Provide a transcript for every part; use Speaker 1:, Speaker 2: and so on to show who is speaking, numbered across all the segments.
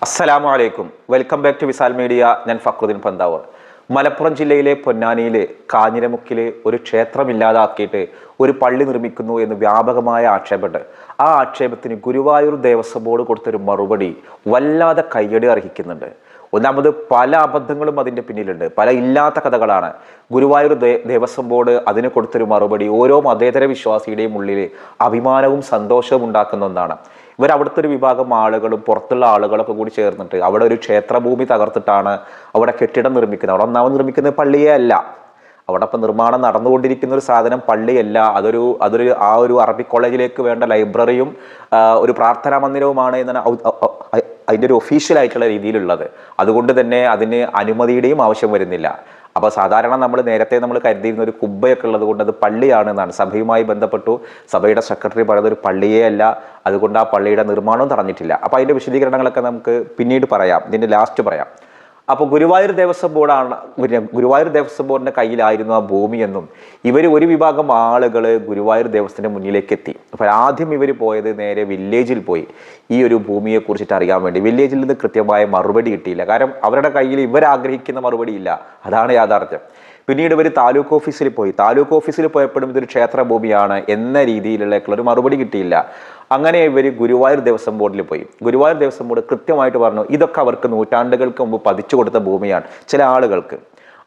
Speaker 1: അസ്സലാമു അലൈക്കും. Welcome back to Visal media. ഞാൻ ഫക്രുദ്ദീൻ പന്താവൂർ. മലപ്പുറം ജില്ലയിലെ പൊന്നാനിയിൽ കാഞ്ഞിരമുക്കിൽ ഒരു ക്ഷേത്രമില്ലാതാക്കിയിട്ട് ഒരു പള്ളി നിർമ്മിക്കുന്നു എന്ന് വ്യാപകമായ ആക്ഷേപമുണ്ട്. ആ ആക്ഷേപത്തിന് ഗുരുവായൂർ ദേവസ്വം ബോർഡ് കൊടുത്തൊരു മറുപടി വല്ലാതെ കയ്യടി അർഹിക്കുന്നുണ്ട്. ഒന്നാമത് പല അബദ്ധങ്ങളും അതിൻ്റെ പിന്നിലുണ്ട്, പല ഇല്ലാത്ത കഥകളാണ്. ഗുരുവായൂർ ദേവസ്വം ബോർഡ് അതിന് കൊടുത്തൊരു മറുപടി ഓരോ മതേതര വിശ്വാസിയുടെയും ഉള്ളിൽ അഭിമാനവും സന്തോഷവും ഉണ്ടാക്കുന്ന ഒന്നാണ്. അവിടുത്തെ ഒരു വിഭാഗം ആളുകളും പുറത്തുള്ള ആളുകളൊക്കെ കൂടി ചേർന്നിട്ട് അവിടെ ഒരു ക്ഷേത്രഭൂമി തകർത്തിട്ടാണ് അവിടെ കെട്ടിടം നിർമ്മിക്കുന്നത്. അവിടെ ഒന്നാമത് നിർമ്മിക്കുന്നത് പള്ളിയേ അല്ല. അവിടെ ഇപ്പം നിർമ്മാണം നടന്നുകൊണ്ടിരിക്കുന്ന ഒരു സാധനം പള്ളിയല്ല, അതൊരു ആ ഒരു അറബിക് കോളേജിലേക്ക് വേണ്ട ലൈബ്രറിയും ഒരു പ്രാർത്ഥനാ മന്ദിരവുമാണ് എന്നാണ് അതിൻ്റെ ഒരു ഒഫീഷ്യൽ ആയിട്ടുള്ള രീതിയിലുള്ളത്. അതുകൊണ്ട് തന്നെ അതിന് അനുമതിയുടെയും ആവശ്യം വരുന്നില്ല. അപ്പോൾ സാധാരണ നേരത്തെ നമ്മൾ കരുതിയിരുന്ന ഒരു കുബ്ബയൊക്കെ ഉള്ളത് കൊണ്ട് അത് പള്ളിയാണ് എന്നാണ്. സഭയുമായി ബന്ധപ്പെട്ടു സഭയുടെ സെക്രട്ടറി പറയുന്നത് ഒരു പള്ളിയേ അല്ല, അതുകൊണ്ട് ആ പള്ളിയുടെ നിർമ്മാണവും തടഞ്ഞിട്ടില്ല. അപ്പോൾ അതിൻ്റെ വിശദീകരണങ്ങളൊക്കെ നമുക്ക് പിന്നീട് പറയാം, ഇതിൻ്റെ ലാസ്റ്റ് പറയാം. അപ്പോൾ ഗുരുവായൂർ ദേവസ്വം ബോർഡിൻ്റെ കയ്യിലായിരുന്നു ആ ഭൂമിയെന്നും ഒരു വിഭാഗം ആളുകൾ ഗുരുവായൂർ ദേവസ്വത്തിൻ്റെ മുന്നിലേക്ക് എത്തി. അപ്പോൾ ആദ്യം ഇവർ പോയത് നേരെ വില്ലേജിൽ പോയി ഈ ഒരു ഭൂമിയെ കുറിച്ചിട്ട് അറിയാൻ വേണ്ടി. വില്ലേജിൽ നിന്ന് കൃത്യമായ മറുപടി കിട്ടിയില്ല, കാരണം അവരുടെ കയ്യിൽ ഇവരാഗ്രഹിക്കുന്ന മറുപടി ഇല്ല. അതാണ് യാഥാർത്ഥ്യം. പിന്നീട് ഇവർ താലൂക്ക് ഓഫീസിൽ പോയി. താലൂക്ക് ഓഫീസിൽ പോയപ്പോഴും ഇതൊരു ക്ഷേത്രഭൂമിയാണ് എന്ന രീതിയിലുള്ള ഒരു മറുപടി കിട്ടിയില്ല. അങ്ങനെ ഇവർ ഗുരുവായൂർ ദേവസ്വം ബോർഡിൽ പോയി. ഗുരുവായൂർ ദേവസ്വം ബോർഡ് കൃത്യമായിട്ട് പറഞ്ഞു ഇതൊക്കെ അവർക്ക് നൂറ്റാണ്ടുകൾക്ക് മുമ്പ് പതിച്ചു കൊടുത്ത ഭൂമിയാണ്. ചില ആളുകൾക്ക്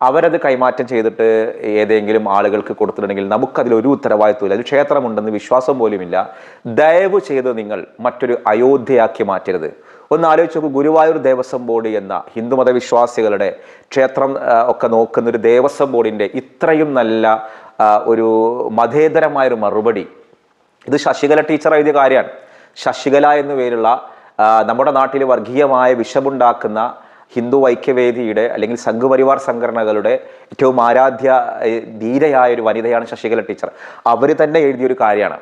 Speaker 1: അവരത് കൈമാറ്റം ചെയ്തിട്ട് ഏതെങ്കിലും ആളുകൾക്ക് കൊടുത്തിട്ടുണ്ടെങ്കിൽ നമുക്കതിലൊരു ഉത്തരവാദിത്വമില്ല, ഒരു ക്ഷേത്രമുണ്ടെന്ന് വിശ്വാസം പോലുമില്ല. ദയവ് ചെയ്ത് നിങ്ങൾ മറ്റൊരു അയോധ്യയാക്കി മാറ്റരുത്. ഒന്ന് ആലോചിച്ച് നോക്കൂ, ഗുരുവായൂർ ദേവസ്വം ബോർഡ് എന്ന ഹിന്ദുമത വിശ്വാസികളുടെ ക്ഷേത്രം ഒക്കെ നോക്കുന്ന ഒരു ദേവസ്വം ബോർഡിൻ്റെ ഇത്രയും നല്ല ഒരു മതേതരമായൊരു മറുപടി. ഇത് ശശികല ടീച്ചർ എഴുതിയ കാര്യമാണ്. ശശികല എന്നു പേരുള്ള നമ്മുടെ നാട്ടിൽ വർഗീയമായ വിഷമുണ്ടാക്കുന്ന ഹിന്ദു ഐക്യവേദിയുടെ അല്ലെങ്കിൽ സംഘപരിവാർ സംഘടനകളുടെ ഏറ്റവും ആരാധ്യ ധീരയായ ഒരു വനിതയാണ് ശശികല ടീച്ചർ. അവർ തന്നെ എഴുതിയൊരു കാര്യമാണ്.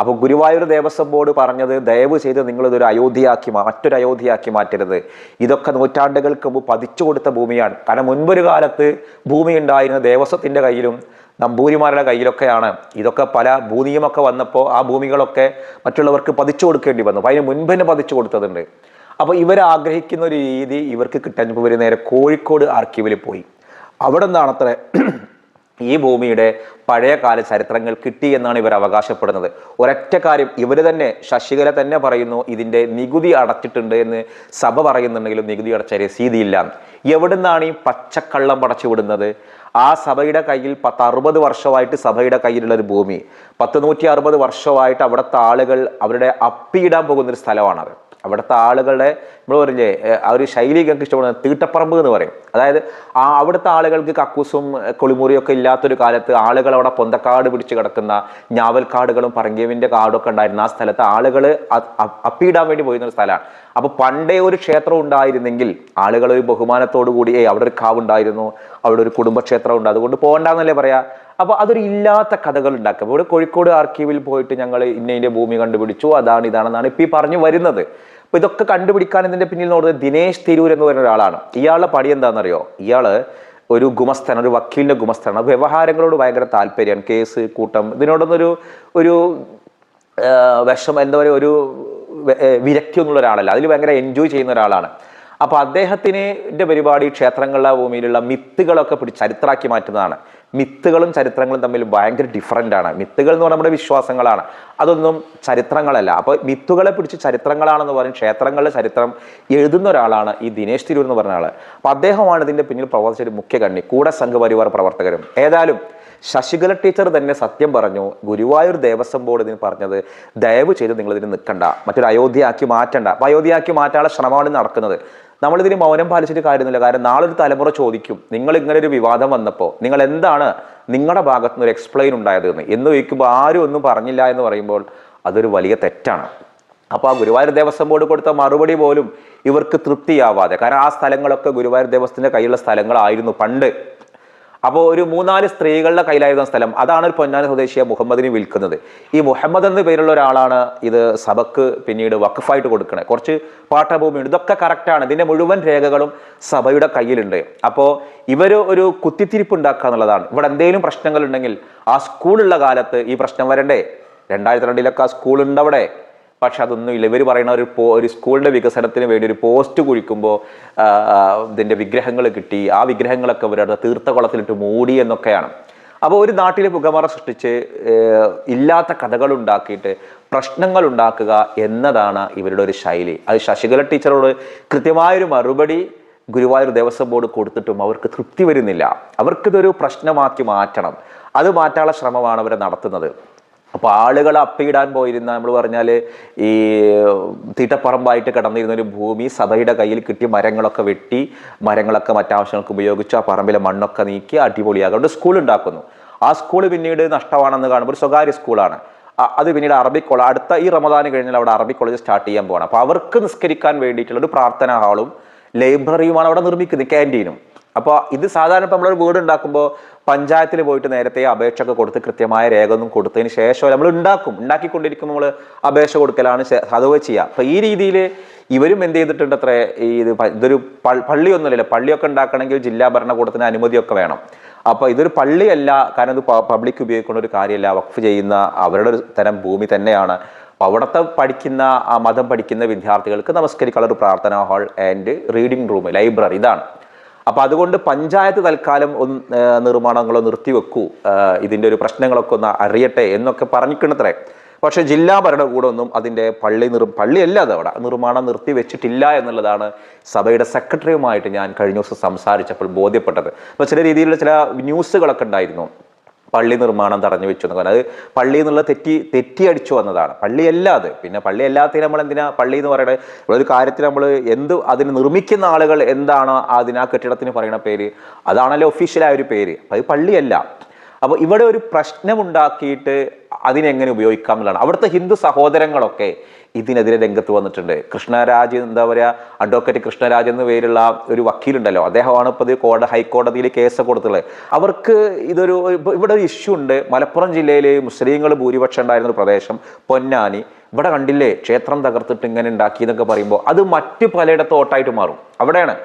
Speaker 1: അപ്പോൾ ഗുരുവായൂർ ദേവസ്വം ബോർഡ് പറഞ്ഞത് ദയവ് ചെയ്ത് നിങ്ങളിതൊരു മറ്റൊരു അയോധ്യയാക്കി മാറ്റരുത്. ഇതൊക്കെ നൂറ്റാണ്ടുകൾക്ക് മുമ്പ് പതിച്ചു കൊടുത്ത ഭൂമിയാണ്. കാരണം മുൻപൊരു കാലത്ത് ഭൂമി ഉണ്ടായിരുന്ന ദേവസ്വത്തിൻ്റെ കയ്യിലും നമ്പൂരിമാരുടെ കയ്യിലൊക്കെയാണ്. ഇതൊക്കെ പല ഭൂനിയമൊക്കെ വന്നപ്പോൾ ആ ഭൂമികളൊക്കെ മറ്റുള്ളവർക്ക് പതിച്ചു കൊടുക്കേണ്ടി വന്നു. അപ്പോൾ അതിന് മുൻപ് പതിച്ചു കൊടുത്തതുണ്ട്. അപ്പോൾ ഇവരാഗ്രഹിക്കുന്ന ഒരു രീതി ഇവർക്ക് കിട്ടാൻ ഇവർ നേരെ കോഴിക്കോട് ആർക്കീവിൽ പോയി. അവിടെ നിന്നാണത്ര ഈ ഭൂമിയുടെ പഴയകാല ചരിത്രങ്ങൾ കിട്ടി എന്നാണ് ഇവർ അവകാശപ്പെടുന്നത്. ഒരൊറ്റ കാര്യം ഇവർ തന്നെ, ശശികല തന്നെ പറയുന്നു, ഇതിൻ്റെ നികുതി അടച്ചിട്ടുണ്ട് എന്ന് സഭ പറയുന്നുണ്ടെങ്കിലും നികുതി അടച്ച രസീതിയില്ല. എവിടെ നിന്നാണ് ഈ പച്ചക്കള്ളം പടച്ചു വിടുന്നത്? ആ സഭയുടെ കയ്യിൽ 60 വർഷമായിട്ട് സഭയുടെ കയ്യിലുള്ള ഒരു ഭൂമി, 160 വർഷമായിട്ട് അവിടുത്തെ ആളുകൾ അവരുടെ അപ്പിയിടാൻ പോകുന്നൊരു സ്ഥലമാണത്. അവിടുത്തെ ആളുകളുടെ നമ്മൾ പറഞ്ഞില്ലേ ആ ഒരു ശൈലി ഞങ്ങൾക്ക് ഇഷ്ടപ്പെടുന്നത് തീട്ടപ്പറമ്പ് എന്ന് പറയും. അതായത് അവിടുത്തെ ആളുകൾക്ക് കക്കൂസും കുളിമുറിയൊക്കെ ഇല്ലാത്തൊരു കാലത്ത് ആളുകൾ അവിടെ പൊന്തക്കാട് പിടിച്ച് കിടക്കുന്ന ഞാവൽക്കാടുകളും പറങ്കേവിൻ്റെ കാടൊക്കെ ഉണ്ടായിരുന്ന ആ സ്ഥലത്ത് ആളുകൾ അപ്പിയിടാൻ വേണ്ടി പോയിരുന്നൊരു സ്ഥലമാണ്. അപ്പോൾ പണ്ടേ ഒരു ക്ഷേത്രം ഉണ്ടായിരുന്നെങ്കിൽ ആളുകൾ ഒരു ബഹുമാനത്തോടു കൂടി അവിടെ ഒരു കാവുണ്ടായിരുന്നു, അവിടെ ഒരു കുടുംബക്ഷേത്രം ഉണ്ട്, അതുകൊണ്ട് പോകണ്ടെന്നല്ലേ പറയാ. അപ്പോൾ അതൊരു ഇല്ലാത്ത കഥകൾ ഉണ്ടാക്കുക. ഇവിടെ കോഴിക്കോട് ആർക്കീവിൽ പോയിട്ട് ഞങ്ങൾ ഇന്ന ഭൂമി കണ്ടുപിടിച്ചു, അതാണ് ഇതാണെന്നാണ് ഇപ്പം ഈ പറഞ്ഞു വരുന്നത്. അപ്പോൾ ഇതൊക്കെ കണ്ടുപിടിക്കാൻ ഇതിൻ്റെ പിന്നിൽ നോക്കുന്നത് ദിനേശ് തിരൂർ എന്ന് പറയുന്ന ഒരാളാണ്. ഇയാളുടെ പടി എന്താണെന്നറിയോ? ഇയാള് ഒരു ഗുമസ്തൻ, ഒരു വക്കീലിൻ്റെ ഗുമസ്തനാണ്. വ്യവഹാരങ്ങളോട് ഭയങ്കര താല്പര്യമാണ്, കേസ് കൂട്ടം ഇതിനോടൊന്നൊരു എന്താ പറയുക, ഒരു വിരക്തി ഒന്നുള്ള ഒരാളല്ല, അതിൽ ഭയങ്കര എൻജോയ് ചെയ്യുന്ന ഒരാളാണ്. അപ്പോൾ അദ്ദേഹത്തിൻ്റെ പരിപാടി ക്ഷേത്രങ്ങളിലെ ഭൂമിയിലുള്ള മിത്തുകളൊക്കെ ചരിത്രമാക്കി മാറ്റുന്നതാണ്. മിത്തുകളും ചരിത്രങ്ങളും തമ്മിൽ ഭയങ്കര ഡിഫറൻ്റ് ആണ്. മിത്തുകൾ എന്ന് പറഞ്ഞാൽ നമ്മുടെ വിശ്വാസങ്ങളാണ്, അതൊന്നും ചരിത്രങ്ങളല്ല. അപ്പോൾ മിത്തുകളെ പിടിച്ച് ചരിത്രങ്ങളാണെന്ന് പറയും. ക്ഷേത്രങ്ങളുടെ ചരിത്രം എഴുതുന്ന ഒരാളാണ് ഈ ദിനേശ് തിരൂർ എന്ന് പറഞ്ഞ ആൾ. അപ്പോൾ അദ്ദേഹമാണ് ഇതിൻ്റെ പിന്നിൽ പ്രവർത്തിച്ചൊരു മുഖ്യ കണ്ണി, കൂടെ സംഘപരിവാർ പ്രവർത്തകരും. ഏതായാലും ശശികല ടീച്ചർ തന്നെ സത്യം പറഞ്ഞു. ഗുരുവായൂർ ദേവസ്വം ബോർഡ് ഇതിന് പറഞ്ഞത് ദയവ് ചെയ്ത് നിങ്ങളിതിന് നിൽക്കണ്ട, മറ്റൊരു അയോധ്യയാക്കി മാറ്റണ്ട. അപ്പോൾ അയോധ്യയാക്കി മാറ്റാനുള്ള ശ്രമമാണ് നടക്കുന്നത്. നമ്മളിതിന് മൗനം പാലിച്ചിട്ട് കാര്യമൊന്നുമില്ല. കാരണം നാളെ ഒരു തലമുറ ചോദിക്കും, നിങ്ങൾ ഇങ്ങനെ ഒരു വിവാദം വന്നപ്പോൾ നിങ്ങൾ എന്താണ് നിങ്ങളുടെ ഭാഗത്തു നിന്ന് ഒരു എക്സ്പ്ലെയിൻ ഉണ്ടായത് എന്ന് ചോദിക്കുമ്പോൾ ആരും ഒന്നും പറഞ്ഞില്ല എന്ന് പറയുമ്പോൾ അതൊരു വലിയ തെറ്റാണ്. അപ്പോൾ ആ ഗുരുവായൂർ ദേവസ്വം ബോർഡ് കൊടുത്ത മറുപടി പോലും ഇവർക്ക് തൃപ്തിയാവാതെ, കാരണം ആ സ്ഥലങ്ങളൊക്കെ ഗുരുവായൂർ ദേവസ്വത്തിൻ്റെ കയ്യിലുള്ള സ്ഥലങ്ങളായിരുന്നു പണ്ട്. അപ്പോൾ ഒരു 3-4 സ്ത്രീകളുടെ കയ്യിലായിരുന്ന സ്ഥലം, അതാണ് ഒരു പൊന്നാനി സ്വദേശിയെ മുഹമ്മദിന് വിൽക്കുന്നത്. ഈ മുഹമ്മദ് എന്ന പേരുള്ള ഒരാളാണ് ഇത് സഭക്ക് പിന്നീട് വഖഫായിട്ട് കൊടുക്കണേ. കുറച്ച് പാട്ടഭൂമിയുണ്ട്, ഇതൊക്കെ കറക്റ്റാണ്. ഇതിൻ്റെ മുഴുവൻ രേഖകളും സഭയുടെ കയ്യിലുണ്ട്. അപ്പോൾ ഒരു കുത്തിത്തിരിപ്പ് ഉണ്ടാക്കുക എന്നുള്ളതാണ്. ഇവിടെ എന്തെങ്കിലും പ്രശ്നങ്ങൾ ഉണ്ടെങ്കിൽ ആ സ്കൂളുള്ള കാലത്ത് ഈ പ്രശ്നം വരണ്ടേ? 2002 ആ സ്കൂളുണ്ട് അവിടെ. പക്ഷെ അതൊന്നും ഇല്ല. ഇവർ പറയുന്ന ഒരു സ്കൂളിൻ്റെ വികസനത്തിന് വേണ്ടി ഒരു പോസ്റ്റ് കുഴിക്കുമ്പോൾ ഇതിൻ്റെ വിഗ്രഹങ്ങൾ കിട്ടി, ആ വിഗ്രഹങ്ങളൊക്കെ ഇവരുടെ തീർത്ഥകുളത്തിലിട്ട് മൂടി എന്നൊക്കെയാണ്. അപ്പോൾ ഒരു നാട്ടിൽ പുകമറ സൃഷ്ടിച്ച് ഇല്ലാത്ത കഥകൾ ഉണ്ടാക്കിയിട്ട് പ്രശ്നങ്ങൾ ഉണ്ടാക്കുക എന്നതാണ് ഇവരുടെ ഒരു ശൈലി. അത് ശശികല ടീച്ചറോട് കൃത്യമായൊരു മറുപടി ഗുരുവായൂർ ദേവസ്വം ബോർഡ് കൊടുത്തിട്ടും അവർക്ക് തൃപ്തി വരുന്നില്ല. അവർക്കിതൊരു പ്രശ്നമാക്കി മാറ്റണം. അത് മാറ്റാനുള്ള ശ്രമമാണ് അവർ നടത്തുന്നത്. അപ്പോൾ ആളുകൾ അപ്പിയിടാൻ പോയിരുന്ന, നമ്മൾ പറഞ്ഞാൽ ഈ തീട്ടപ്പറമ്പായിട്ട് കിടന്നിരുന്ന ഒരു ഭൂമി സഭയുടെ കയ്യിൽ കിട്ടി മരങ്ങളൊക്കെ വെട്ടി, മരങ്ങളൊക്കെ മറ്റാവശ്യങ്ങൾക്ക് ഉപയോഗിച്ച് ആ പറമ്പിലെ മണ്ണൊക്കെ നീക്കി അടിപൊളിയാകൊണ്ട് സ്കൂൾ ഉണ്ടാക്കുന്നു. ആ സ്കൂൾ പിന്നീട് നഷ്ടമാണെന്ന് കാണുമ്പോൾ ഒരു സ്വകാര്യ സ്കൂളാണ്. അത് പിന്നീട് അറബിക് കോളേജ്, അടുത്ത ഈ റമദാന് കഴിഞ്ഞാൽ അവിടെ അറബിക് കോളേജ് സ്റ്റാർട്ട് ചെയ്യാൻ പോകണം. അപ്പോൾ അവർക്ക് നിസ്കരിക്കാൻ വേണ്ടിയിട്ടുള്ള ഒരു പ്രാർത്ഥനാ ഹാളും ലൈബ്രറിയുമാണ് അവിടെ നിർമ്മിക്കുന്നത്, ക്യാൻറ്റീനും. അപ്പോൾ ഇത് സാധാരണ ഇപ്പോൾ നമ്മളൊരു വീട് ഉണ്ടാക്കുമ്പോൾ പഞ്ചായത്തിൽ പോയിട്ട് നേരത്തെ അപേക്ഷ ഒക്കെ കൊടുത്ത് കൃത്യമായ രേഖ ഒന്നും കൊടുത്തതിന് ശേഷം നമ്മൾ ഉണ്ടാക്കിക്കൊണ്ടിരിക്കുമ്പോൾ നമ്മൾ അപേക്ഷ കൊടുക്കലാണ് അതുപോലെ ചെയ്യുക. അപ്പോൾ ഈ രീതിയിൽ ഇവരും എന്ത് ചെയ്തിട്ടുണ്ട് അത്രേ, ഇതൊരു പള്ളിയൊന്നുമില്ലല്ലോ. പള്ളിയൊക്കെ ഉണ്ടാക്കണമെങ്കിൽ ജില്ലാ ഭരണകൂടത്തിന് അനുമതിയൊക്കെ വേണം. അപ്പോൾ ഇതൊരു പള്ളിയല്ല, കാരണം ഇത് പബ്ലിക് ഉപയോഗിക്കുന്ന ഒരു കാര്യമല്ല, വഖഫ് ചെയ്യുന്ന അവരുടെ ഒരു തരം ഭൂമി തന്നെയാണ്. അപ്പോൾ അവിടുത്തെ പഠിക്കുന്ന മതം പഠിക്കുന്ന വിദ്യാർത്ഥികൾക്ക് നമസ്കരിക്കാനുള്ള ഒരു പ്രാർത്ഥനാ hall and reading room, library, ഇതാണ്. അപ്പോൾ അതുകൊണ്ട് പഞ്ചായത്ത് തൽക്കാലം നിർമ്മാണങ്ങളോ നിർത്തിവെക്കൂ, ഇതിൻ്റെ ഒരു പ്രശ്നങ്ങളൊക്കെ ഒന്ന് അറിയട്ടെ എന്നൊക്കെ പറഞ്ഞിരിക്കണത്രേ. പക്ഷേ ജില്ലാ ഭരണകൂടമൊന്നും അതിൻ്റെ പള്ളിയല്ല അത് അവിടെ നിർമ്മാണം നിർത്തി വെച്ചിട്ടില്ല എന്നുള്ളതാണ് സഭയുടെ സെക്രട്ടറിയുമായിട്ട് ഞാൻ കഴിഞ്ഞ ദിവസം സംസാരിച്ചപ്പോൾ ബോധ്യപ്പെട്ടത്. അപ്പോൾ ചില രീതിയിലുള്ള ചില ന്യൂസുകളൊക്കെ ഉണ്ടായിരുന്നു, പള്ളി നിർമ്മാണം തടഞ്ഞു വെച്ചു എന്ന് പറഞ്ഞാൽ. അത് പള്ളി എന്നുള്ള തെറ്റി അടിച്ചു വന്നതാണ്. പള്ളിയല്ല അത്. പിന്നെ പള്ളി അല്ലാത്തതിന് നമ്മൾ എന്തിനാ പള്ളി എന്ന് പറയുന്നത്? ഒരു കാര്യത്തിൽ നമ്മൾ അതിന് നിർമ്മിക്കുന്ന ആളുകൾ എന്താണോ ആ കെട്ടിടത്തിന് പറയുന്ന പേര്, അതാണല്ലോ ഒഫീഷ്യലായ ഒരു പേര്. അപ്പോൾ അത് പള്ളിയല്ല. അപ്പോൾ ഇവിടെ ഒരു പ്രശ്നമുണ്ടാക്കിയിട്ട് അതിനെങ്ങനെ ഉപയോഗിക്കാം എന്നുള്ളതാണ്. അവിടുത്തെ ഹിന്ദു സഹോദരങ്ങളൊക്കെ ഇതിനെതിരെ രംഗത്ത് വന്നിട്ടുണ്ട്. കൃഷ്ണരാജ്, എന്താ പറയുക, അഡ്വക്കേറ്റ് കൃഷ്ണരാജ് എന്ന പേരുള്ള ഒരു വക്കീലുണ്ടല്ലോ, അദ്ദേഹമാണ് ഇപ്പോൾ ഇത് ഹൈക്കോടതിയിൽ കേസ് കൊടുത്തുള്ളത്. അവർക്ക് ഇവിടെ ഒരു ഇഷ്യൂ ഉണ്ട്. മലപ്പുറം ജില്ലയിൽ മുസ്ലിങ്ങൾ ഭൂരിപക്ഷം ഉണ്ടായിരുന്ന ഒരു പ്രദേശം പൊന്നാനി, ഇവിടെ കണ്ടില്ലേ ക്ഷേത്രം തകർത്തിട്ട് ഇങ്ങനെ ഉണ്ടാക്കി എന്നൊക്കെ പറയുമ്പോൾ അത് മറ്റു പലയിടത്തും ഓട്ടായിട്ട് മാറും. അവിടെയാണ്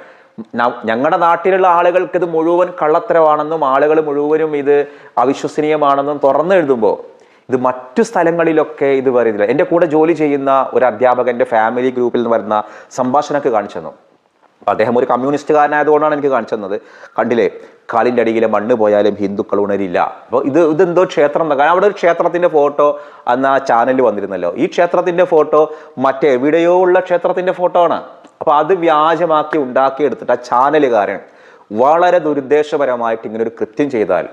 Speaker 1: ഞങ്ങളുടെ നാട്ടിലുള്ള ആളുകൾക്ക് ഇത് മുഴുവൻ കള്ളത്തരമാണെന്നും ആളുകൾ മുഴുവനും ഇത് അവിശ്വസനീയമാണെന്നും തുറന്നു എഴുതുമ്പോൾ ഇത് മറ്റു സ്ഥലങ്ങളിലൊക്കെ ഇത് പറയുന്നില്ല. എൻ്റെ കൂടെ ജോലി ചെയ്യുന്ന ഒരു അധ്യാപകൻ്റെ ഫാമിലി ഗ്രൂപ്പിൽ നിന്ന് വരുന്ന സംഭാഷണമൊക്കെ കാണിച്ചു തന്നു. അപ്പം അദ്ദേഹം ഒരു കമ്മ്യൂണിസ്റ്റുകാരനായതുകൊണ്ടാണ് എനിക്ക് കാണിച്ചു തന്നത്. കണ്ടില്ലേ, കാലിൻ്റെ അടിയിലെ മണ്ണ് പോയാലും ഹിന്ദുക്കൾ ഉണരില്ല. അപ്പോൾ ഇതെന്തോ ക്ഷേത്രം, കാരണം അവിടെ ഒരു ക്ഷേത്രത്തിൻ്റെ ഫോട്ടോ അന്ന് ആ ചാനലിൽ വന്നിരുന്നല്ലോ. ഈ ക്ഷേത്രത്തിൻ്റെ ഫോട്ടോ മറ്റെവിടെയോ ഉള്ള ക്ഷേത്രത്തിൻ്റെ ഫോട്ടോ ആണ്. അപ്പോൾ അത് വ്യാജമാക്കി ഉണ്ടാക്കിയെടുത്തിട്ട് ആ ചാനലുകാരൻ വളരെ ദുരുദ്ദേശപരമായിട്ട് ഇങ്ങനെ ഒരു കൃത്യം ചെയ്താൽ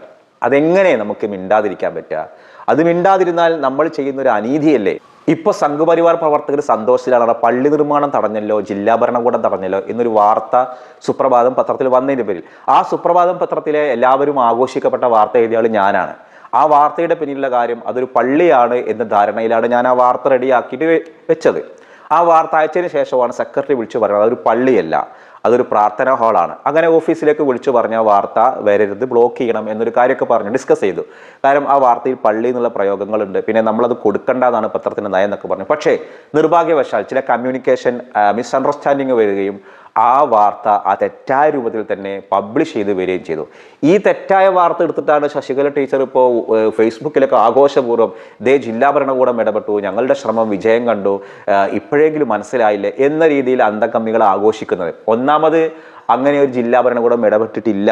Speaker 1: അതെങ്ങനെ നമുക്ക് മിണ്ടാതിരിക്കാൻ പറ്റുക? അത് മിണ്ടാതിരുന്നാൽ നമ്മൾ ചെയ്യുന്ന ഒരു അനീതിയല്ലേ? ഇപ്പോൾ സംഘപരിവാർ പ്രവർത്തകർ സന്തോഷത്തിലാണ് പള്ളി നിർമ്മാണം തടഞ്ഞല്ലോ, ജില്ലാ ഭരണകൂടം തടഞ്ഞല്ലോ എന്നൊരു വാർത്ത സുപ്രഭാതം പത്രത്തിൽ വന്നതിൻ്റെ പേരിൽ. ആ സുപ്രഭാതം പത്രത്തിലെ എല്ലാവരും ആഘോഷിക്കപ്പെട്ട വാർത്ത എഴുതിയാൽ ഞാനാണ്. ആ വാർത്തയുടെ പിന്നിലുള്ള കാര്യം അതൊരു പള്ളിയാണ് എന്ന ധാരണയിലാണ് ഞാൻ ആ വാർത്ത റെഡിയാക്കിയിട്ട് വെച്ചത്. ആ വാർത്ത അയച്ചതിന് ശേഷമാണ് സെക്രട്ടറി വിളിച്ചു പറയുന്നത് അതൊരു പള്ളിയല്ല, അതൊരു പ്രാർത്ഥനാ ഹാളാണ്. അങ്ങനെ ഓഫീസിലേക്ക് വിളിച്ചു പറഞ്ഞ വാർത്ത വരരുത്, ബ്ലോക്ക് ചെയ്യണം എന്നൊരു കാര്യമൊക്കെ പറഞ്ഞു ഡിസ്കസ് ചെയ്തു. കാരണം ആ വാർത്തയിൽ പള്ളി എന്നുള്ള പ്രയോഗങ്ങളുണ്ട്, പിന്നെ നമ്മളത് കൊടുക്കേണ്ടതാണ് പത്രത്തിൻ്റെ നയം എന്നൊക്കെ പറഞ്ഞു. പക്ഷേ നിർഭാഗ്യവശാൽ ചില കമ്മ്യൂണിക്കേഷൻ മിസ്അണ്ടർസ്റ്റാൻഡിങ് വരികയും ആ വാർത്ത ആ തെറ്റായ രൂപത്തിൽ തന്നെ പബ്ലിഷ് ചെയ്ത് വരികയും ചെയ്തു. ഈ തെറ്റായ വാർത്ത എടുത്തിട്ടാണ് ശശികല ടീച്ചർ ഇപ്പോൾ ഫേസ്ബുക്കിലൊക്കെ ആഘോഷപൂർവ്വം ജില്ലാ ഭരണകൂടം ഇടപെട്ടു, ഞങ്ങളുടെ ശ്രമം വിജയം കണ്ടു, ഇപ്പോഴെങ്കിലും മനസ്സിലായില്ലേ എന്ന രീതിയിൽ അന്തംകമ്മികൾ ആഘോഷിക്കുന്നത്. ഒന്നാമത് അങ്ങനെ ഒരു ജില്ലാ ഭരണകൂടം ഇടപെട്ടിട്ടില്ല.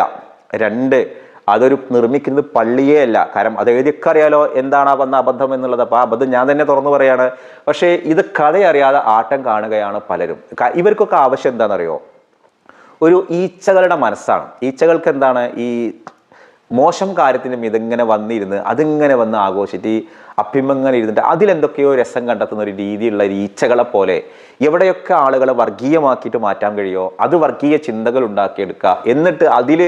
Speaker 1: രണ്ട്, അതൊരു നിർമ്മിക്കുന്നത് പള്ളിയേ അല്ല. കാരണം അത് എഴുതിയൊക്കെ അറിയാലോ എന്താണ് ആ വന്ന അബദ്ധം എന്നുള്ളത്. അപ്പോൾ ആ അബദ്ധം ഞാൻ തന്നെ തുറന്നു പറയാണ്. പക്ഷേ ഇത് കഥയറിയാതെ ആട്ടം കാണുകയാണ് പലരും. ഇവർക്കൊക്കെ ആവശ്യം എന്താണെന്നറിയോ? ഒരു ഈച്ചകളുടെ മനസ്സാണ്. ഈച്ചകൾക്ക് എന്താണ്, ഈ മോശം കാര്യത്തിനും ഇതിങ്ങനെ വന്നിരുന്ന് അതിങ്ങനെ വന്ന് ആഘോഷിച്ച് ഈ അഭിമങ്ങനെ ഇരുന്നിട്ട് അതിലെന്തൊക്കെയോ രസം കണ്ടെത്തുന്ന ഒരു രീതിയിലുള്ള ഈച്ചകളെ പോലെ എവിടെയൊക്കെ ആളുകളെ വർഗീയമാക്കിയിട്ട് മാറ്റാൻ കഴിയുമോ അത് വർഗീയ ചിന്തകൾ ഉണ്ടാക്കിയെടുക്കുക. എന്നിട്ട് അതിൽ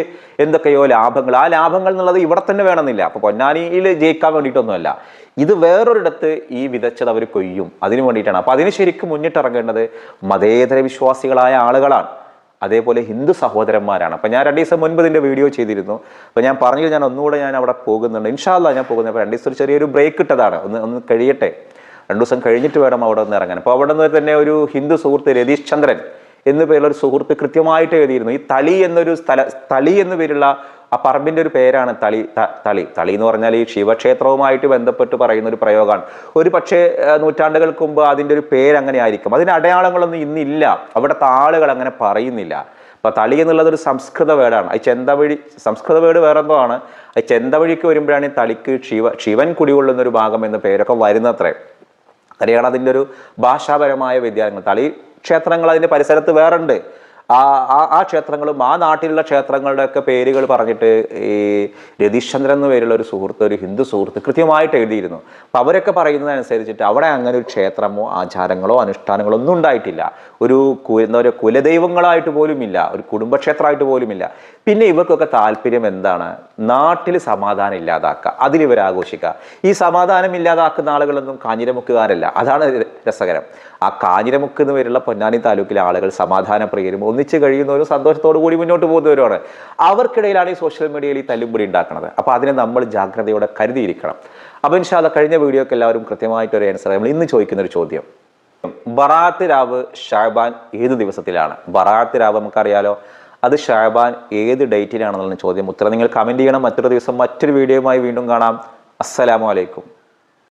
Speaker 1: എന്തൊക്കെയോ ലാഭങ്ങൾ, ആ ലാഭങ്ങൾ എന്നുള്ളത് ഇവിടെ തന്നെ വേണമെന്നില്ല. അപ്പോൾ പൊന്നാനിയിൽ ജയിക്കാൻ വേണ്ടിയിട്ടൊന്നുമല്ല, ഇത് വേറൊരിടത്ത് ഈ വിതച്ചത് അവർ കൊയ്യും, അതിനു വേണ്ടിയിട്ടാണ്. അപ്പോൾ അതിന് ശരിക്കും മുന്നിട്ടിറങ്ങേണ്ടത് മതേതര വിശ്വാസികളായ ആളുകളാണ്, അതേപോലെ ഹിന്ദു സഹോദരന്മാരാണ്. അപ്പോൾ ഞാൻ 2 ദിവസം മുൻപ് ഇതിൻ്റെ വീഡിയോ ചെയ്തിരുന്നു. അപ്പോൾ ഞാൻ പറഞ്ഞു ഞാൻ ഒന്നുകൂടെ ഞാൻ അവിടെ പോകുന്നുണ്ട്, ഇൻഷാ അല്ലാഹ് ഞാൻ പോകുന്നത്. അപ്പോൾ 2 ദിവസം ഒരു ചെറിയൊരു ബ്രേക്ക് ഇട്ടതാണ്, ഒന്ന് കഴിയട്ടെ, 2 ദിവസം കഴിഞ്ഞിട്ട് വേണം അവിടെ നിന്ന് ഇറങ്ങാൻ. അപ്പോൾ അവിടെ നിന്ന് തന്നെ ഒരു ഹിന്ദു സുഹൃത്ത് രതീഷ് ചന്ദ്രൻ എന്നു പേരുള്ള ഒരു സുഹൃത്ത് കൃത്യമായിട്ട് എഴുതിയിരുന്നു. ഈ തളി എന്ന പേരുള്ള ആ പറമ്പിന്റെ ഒരു പേരാണ് തളി എന്ന് പറഞ്ഞാൽ ഈ ശിവക്ഷേത്രവുമായിട്ട് ബന്ധപ്പെട്ട് പറയുന്ന ഒരു പ്രയോഗമാണ്. ഒരു പക്ഷേ നൂറ്റാണ്ടുകൾക്ക് മുമ്പ് അതിൻ്റെ ഒരു പേര് അങ്ങനെ ആയിരിക്കും. അതിന് അടയാളങ്ങളൊന്നും ഇന്നില്ല, അവിടുത്തെ ആളുകൾ അങ്ങനെ പറയുന്നില്ല. അപ്പൊ തളി എന്നുള്ളത് ഒരു സംസ്കൃത വേർഡാണ്. അത് ചെന്തവഴി സംസ്കൃത വേർഡ് വേറെ എന്തോ ആണ്. അത് ചെന്തവഴിക്ക് വരുമ്പോഴാണ് ഈ തളിക്ക് ശിവൻ കുടികൊള്ളുന്ന ഒരു ഭാഗം എന്ന പേരൊക്കെ വരുന്നത്രേ. അങ്ങനെയാണ് അതിൻ്റെ ഒരു ഭാഷാപരമായ വ്യതിയാനങ്ങൾ. തളി ക്ഷേത്രങ്ങൾ അതിൻ്റെ പരിസരത്ത് വേറുണ്ട്. ആ ക്ഷേത്രങ്ങളും ആ നാട്ടിലുള്ള ക്ഷേത്രങ്ങളുടെ ഒക്കെ പേരുകൾ പറഞ്ഞിട്ട് ഈ രതീശ്ചന്ദ്രൻ എന്ന് പേരുള്ള ഒരു സുഹൃത്ത്, ഒരു ഹിന്ദു സുഹൃത്ത് കൃത്യമായിട്ട് എഴുതിയിരുന്നു. അപ്പം അവരൊക്കെ പറയുന്നതനുസരിച്ചിട്ട് അവിടെ അങ്ങനെ ഒരു ക്ഷേത്രമോ ആചാരങ്ങളോ അനുഷ്ഠാനങ്ങളോ ഒന്നും ഉണ്ടായിട്ടില്ല. എന്താ പറയുക, കുലദൈവങ്ങളായിട്ട് പോലും ഇല്ല, ഒരു കുടുംബക്ഷേത്രമായിട്ട് പോലും ഇല്ല. പിന്നെ ഇവർക്കൊക്കെ താല്പര്യം എന്താണ്? നാട്ടിൽ സമാധാനം ഇല്ലാതാക്കുക, അതിലിവർ ആഘോഷിക്കുക. ഈ സമാധാനം ഇല്ലാതാക്കുന്ന ആളുകളൊന്നും കാഞ്ഞിരമുക്കുകാരല്ല. അതാണ് രസകരം. ആ കാഞ്ഞിരമുക്ക് എന്ന് പേരുള്ള പൊന്നാനി താലൂക്കിലെ ആളുകൾ സമാധാനപ്രിയരും ഒന്നിച്ച് കഴിയുന്നവരും സന്തോഷത്തോടു കൂടി മുന്നോട്ട് പോകുന്നവരുമാണ്. അവർക്കിടയിലാണ് ഈ സോഷ്യൽ മീഡിയയിൽ ഈ തല്ലുംപിടി ഉണ്ടാക്കുന്നത്. അപ്പോൾ അതിനെ നമ്മൾ ജാഗ്രതയോടെ കരുതിയിരിക്കണം. അപ്പോൾ ഇൻഷാ അല്ലാഹ് കഴിഞ്ഞ വീഡിയോക്ക് എല്ലാവരും കൃത്യമായിട്ടൊരു ആൻസർ. നമ്മൾ ഇന്ന് ചോദിക്കുന്ന ഒരു ചോദ്യം, ബറാത്ത് രാവ് ഷഅബാൻ ഏത് ദിവസത്തിലാണ്? ബറാത്ത് രാവ് നമുക്കറിയാലോ, അത് ഷഅബാൻ ഏത് ഡേറ്റിലാണെന്നുള്ള ചോദ്യം. ഉത്തരം നിങ്ങൾ കമന്റ് ചെയ്യണം. മറ്റൊരു ദിവസം മറ്റൊരു വീഡിയോയുമായി വീണ്ടും കാണാം. അസ്സലാമു അലൈക്കും.